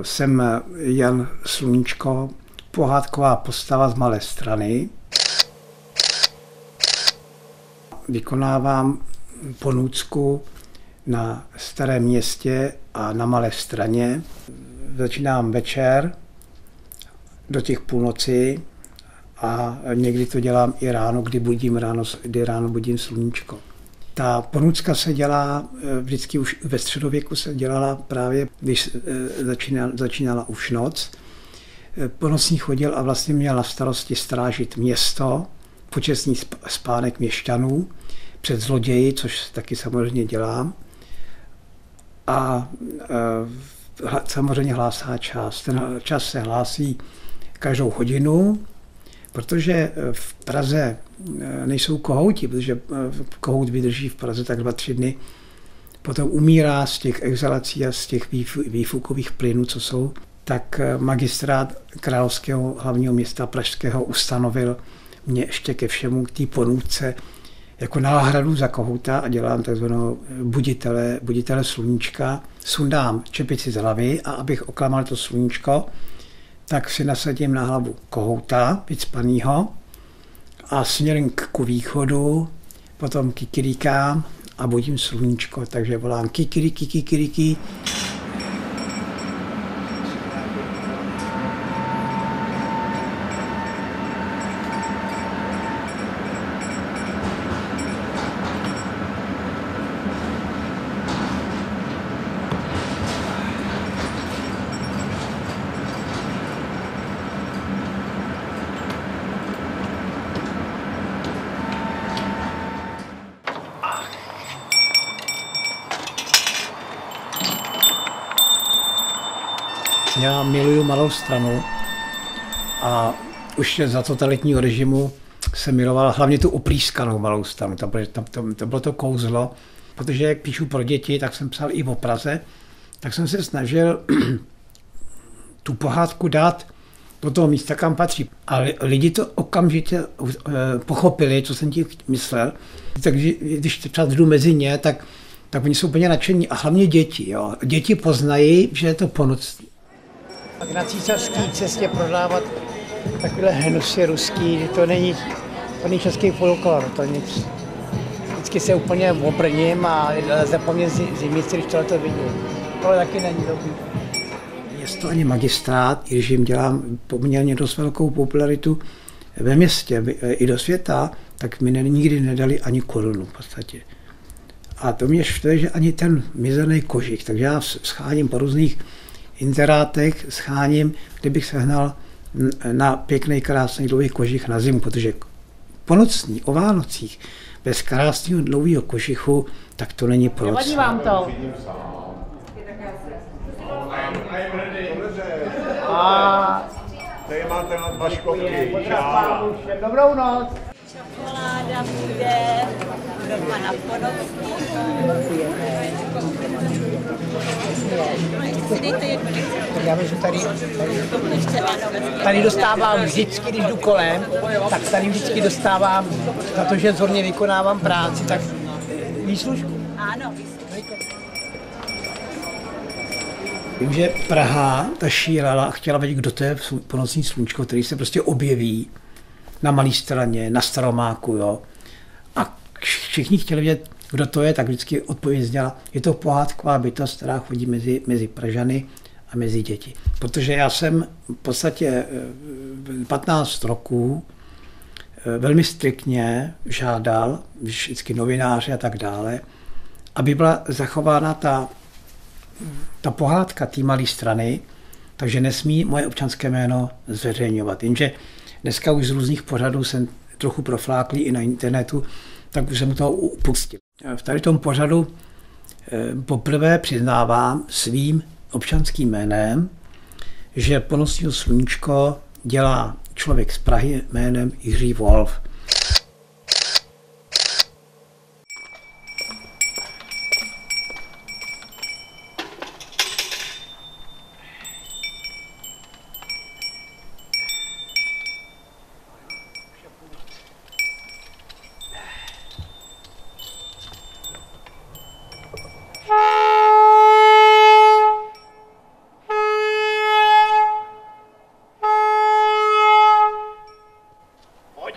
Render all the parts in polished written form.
Jsem Jan Sluníčko, pohádková postava z Malé Strany. Vykonávám ponůcku na Starém Městě a na Malé Straně. Začínám večer do těch půlnoci a někdy to dělám i ráno, kdy ráno budím Sluníčko. Ta ponůcka se dělá vždycky už ve středověku se dělala právě, když začínala už noc. Ponocník chodil a vlastně měl na starosti strážit město, počestný spánek měšťanů před zloději, což taky samozřejmě dělám. A samozřejmě hlásá čas. Ten čas se hlásí každou hodinu, protože v Praze nejsou kohouti, protože kohout vydrží v Praze tak 2-3 dny. Potom umírá z těch exhalací a z těch výfukových plynů, co jsou. Tak magistrát Královského hlavního města pražského ustanovil mě ještě ke všemu, k té ponůdce, jako náhradu za kohouta a dělám takzvaného buditele sluníčka. Sundám čepici z hlavy a abych oklamal to sluníčko, tak si nasadím na hlavu kohouta, vycpanýho, a směrem ku východu potom kikiríkám a budím sluníčko, takže volám kikiriki, kikiriki. Já miluju Malou Stranu a už za totalitního režimu jsem miloval hlavně tu oprýskanou Malou Stranu. To bylo to kouzlo, protože jak píšu pro děti, tak jsem psal i o Praze, tak jsem se snažil tu pohádku dát do toho místa, kam patří. A lidi to okamžitě pochopili, co jsem tím myslel. Takže když třeba jdu mezi ně, tak oni jsou úplně nadšení. A hlavně děti. Jo. Děti poznají, že je to ponocní. Tak na Císařské cestě prodávat takové hnusy ruský, to není český folklor, to nic. Vždycky se úplně obrním a zapomnět zimnici, když tohle to vidím. Tohle taky není dobrý. Město ani magistrát, i když jim dělám poměrně dost velkou popularitu ve městě i do světa, tak mi nikdy nedali ani korunu v podstatě. A to mě štve, že ani ten mizený kožich, takže já scháním po různých interátech, kdybych sehnal na pěkný, krásný dlouhý kožich na zimu, protože ponocní, o Vánocích, bez krásného dlouhého kožichu, tak to není proč. Nevadí vám to? A tady máte na 2 školky. Dobrou noc. Čokoláda bude doma na ponocní. Já vím, že tady dostávám vždycky, když jdu kolem, tak tady vždycky dostávám, za to, že zorně vykonávám práci, tak výslužku. Ano, Vím, že Praha ta šílela a chtěla vědět, kdo to je ponocní sluníčko, který se prostě objeví na Malé Straně, na Staromáku, jo. A všichni chtěli vědět, kdo to je, tak vždycky odpověď zněla, je to pohádková bytost, která chodí mezi Pražany a mezi děti. Protože já jsem v podstatě 15 roků velmi striktně žádal, vždycky novináři a tak dále, aby byla zachována ta pohádka té Malé Strany, takže nesmí moje občanské jméno zveřejňovat. Jenže dneska už z různých pořadů jsem trochu profláklý i na internetu, tak už jsem toho upustil. V tady tom pořadu poprvé přiznávám svým občanským jménem, že ponocní sluníčko dělá člověk z Prahy jménem Jiří Wolf.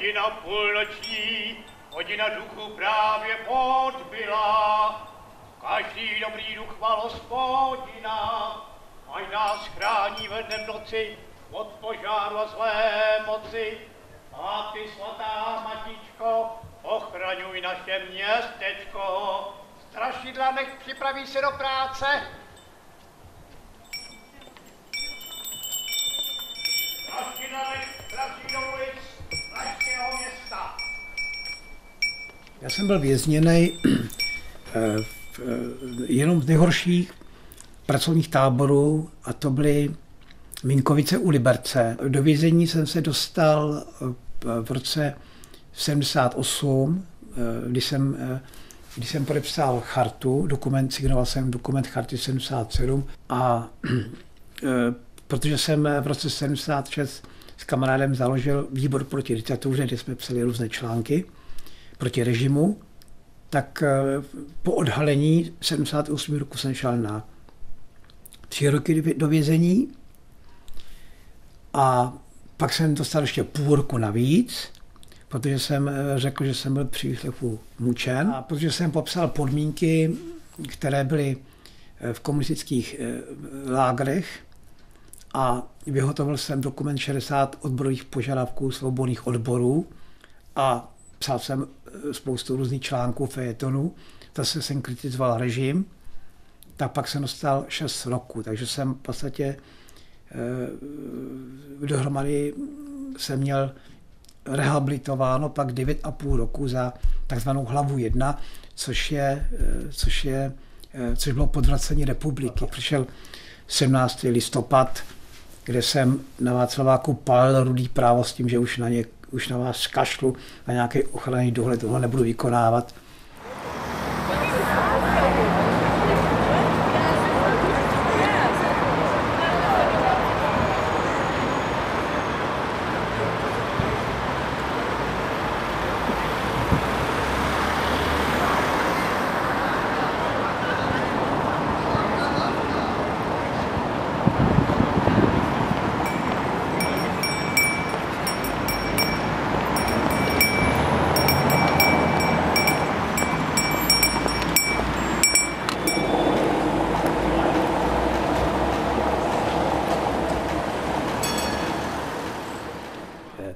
Hodina půlnoční, hodina duchu právě podbyla. Každý dobrý duch mal Hospodina, ať nás chrání ve dnem noci od požáru a zlé moci. A ty, svatá Matičko, ochraňuj naše městečko. Strašidla nech připraví se do práce. Strašidla nech tlačí do ulic pražského města. Já jsem byl vězněný jenom v nejhorších pracovních táborů, a to byly Minkovice u Liberce. Do vězení jsem se dostal v roce 78, když jsem podepsal chartu, signoval jsem dokument charty 77, a protože jsem v roce 76 s kamarádem založil výbor proti diktatuře, kde jsme psali různé články proti režimu, tak po odhalení 78 roku jsem šel na 3 roky do vězení a pak jsem dostal ještě půl roku navíc, protože jsem řekl, že jsem byl při výslechu mučen, a protože jsem popsal podmínky, které byly v komunistických lágrech, a vyhotovil jsem dokument 60 odborových požadavků svobodných odborů a psal jsem spoustu různých článků, fejetonů, zase jsem kritizoval režim, tak pak jsem dostal 6 roků, takže jsem v podstatě dohromady jsem měl rehabilitováno pak 9,5 roku za takzvanou hlavu 1, což bylo podvracení republiky. Přišel 17. listopad, kde jsem na Václaváku pálil Rudý právo s tím, že už na vás kašlu, na nějaký ochranný dohled, toho nebudu vykonávat.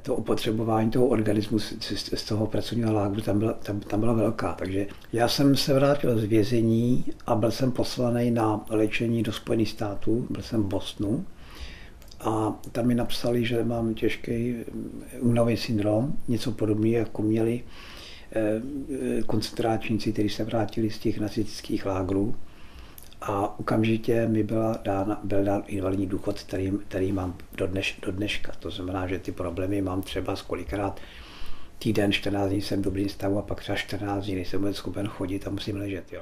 To opotřebování toho organismu z toho pracovního lágru tam byla velká. Takže já jsem se vrátil z vězení a byl jsem poslaný na léčení do Spojených států, byl jsem v Bostonu, a tam mi napsali, že mám těžký únavový syndrom, něco podobného, jako měli koncentráčníci, kteří se vrátili z těch nacistických lágrů. A okamžitě mi byl dán invalidní důchod, který mám do dneška. To znamená, že ty problémy mám třeba kolikrát týden, 14 dní jsem v dobrým stavu a pak třeba 14 dní nejsem vůbec schopen chodit a musím ležet. Jo.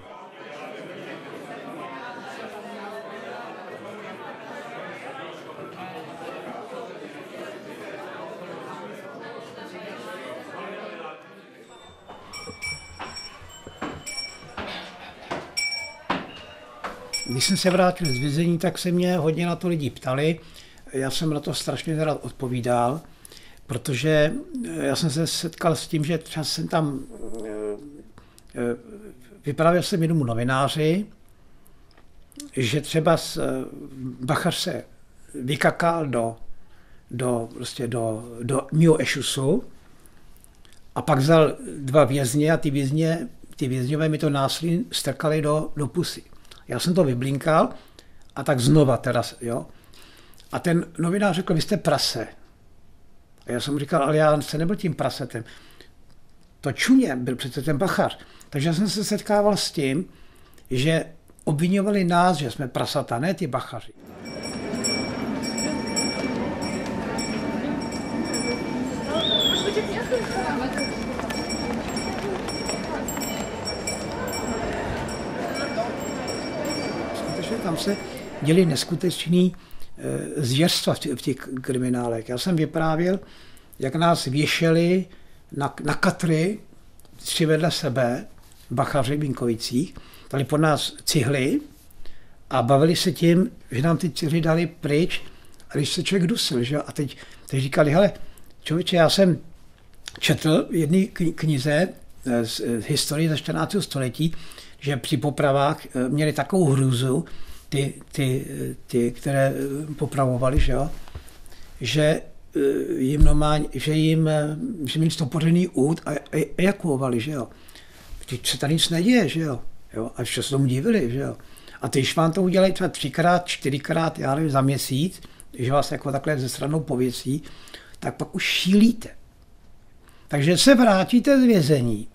Když jsem se vrátil z vězení, tak se mě hodně na to lidi ptali. Já jsem na to strašně rád odpovídal, protože já jsem se setkal s tím, že třeba jsem tam vyprávěl jsem jednomu novináři, že třeba Bakař se vykakal do New Ešusu a pak vzal 2 vězně a ty vězňové mi to násilí strkali do pusy. Já jsem to vyblinkal a tak znova teda, jo. A ten novinář řekl, vy jste prase. A já jsem mu říkal, ale já se nebyl tím prasetem. To čuně byl přece ten Bakař. Takže já jsem se setkával s tím, že obviňovali nás, že jsme prasata, ne ty Bakaři. Tam se děli neskutečný zvěrstva v těch kriminálech. Já jsem vyprávěl, jak nás věšeli na katry 3 vedle sebe, Bakaři v Minkovicích, dali pod nás cihly a bavili se tím, že nám ty cihly dali pryč, a když se člověk dusil, že? A teď říkali, hele, člověče, já jsem četl v jedné knize z historie ze 14. století, že při popravách měli takovou hrůzu, ty které popravovali, že jim normálně, že měli stopořený út a ejakulovali, že jo. Teď se tady nic neděje, že jo. A vše se tomu divili, že jo. A když vám to udělají třeba 3x, 4x, já nevím, za měsíc, že vás jako takhle ze stranou pověcí, tak pak už šílíte. Takže se vrátíte z vězení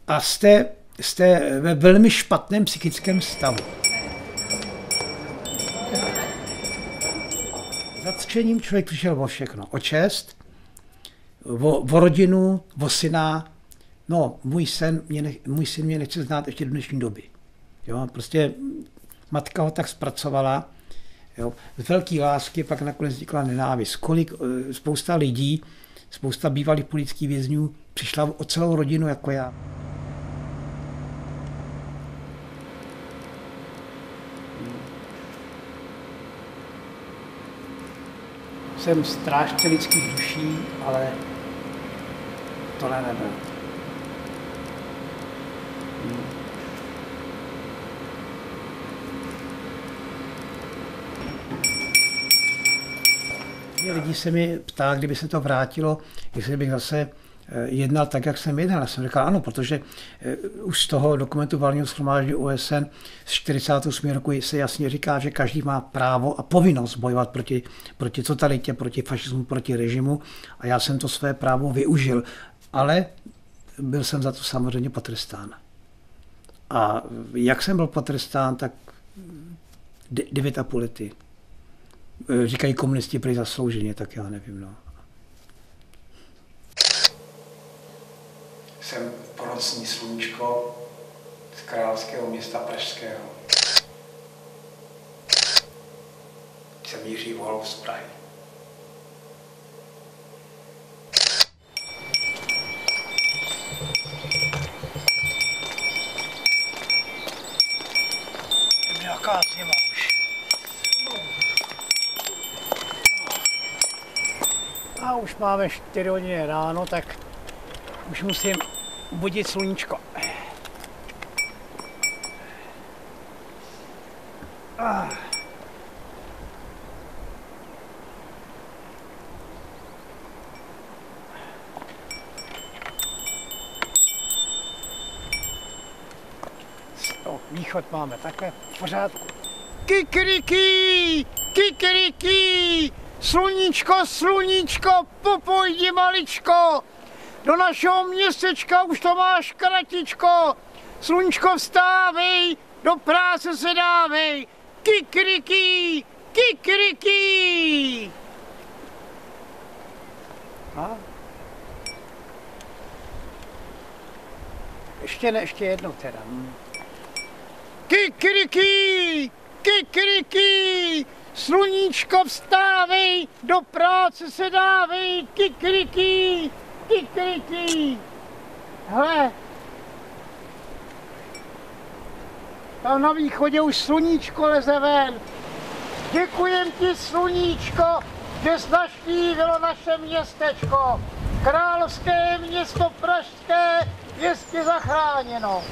a jste ve velmi špatném psychickém stavu. Zatčením člověk přišel o všechno. O čest, o rodinu, o syna. No, můj syn mě nechce znát ještě do dnešní doby. Jo, prostě matka ho tak zpracovala. Jo. Z velké lásky pak nakonec vznikla nenávist. Spousta lidí, spousta bývalých politických vězňů přišla o celou rodinu jako já. Jsem strážce lidských duší, ale tohle nebyl. Lidi se mi ptá, kdyby se to vrátilo, jestli bych zase jednal tak, jak jsem jednal. Já jsem říkal ano, protože už z toho dokumentu valného shromáždění OSN z 48. roku se jasně říká, že každý má právo a povinnost bojovat proti totalitě, proti fašismu, proti režimu a já jsem to své právo využil, ale byl jsem za to samozřejmě potrestán. A jak jsem byl potrestán, tak 9,5 lety. Říkají komunisti prý zaslouženě, tak já nevím. No. Jsem porocní sluníčko z královského města pražského. Jsem Jiří Volov z Prahy. Jaká zima už. A už máme 4 hodiny ráno, tak už musím budit sluníčko. Východ máme takhle v pořádku. Kikiriki, kikiriki, sluníčko, sluníčko, popojdi maličko. Do našeho městečka už to máš kratičko. Sluníčko vstávej, do práce se dávej. Kikiriki, kikiriki. A? Ještě jednou teda. Kikiriki, kikiriki, sluníčko vstávej, do práce se dávej, kikiriki, kikiriki. Hele, tam na východě už sluníčko leze ven. Děkujem ti, sluníčko, že jsi navštívilo naše městečko. Královské město pražské, je zachráněno.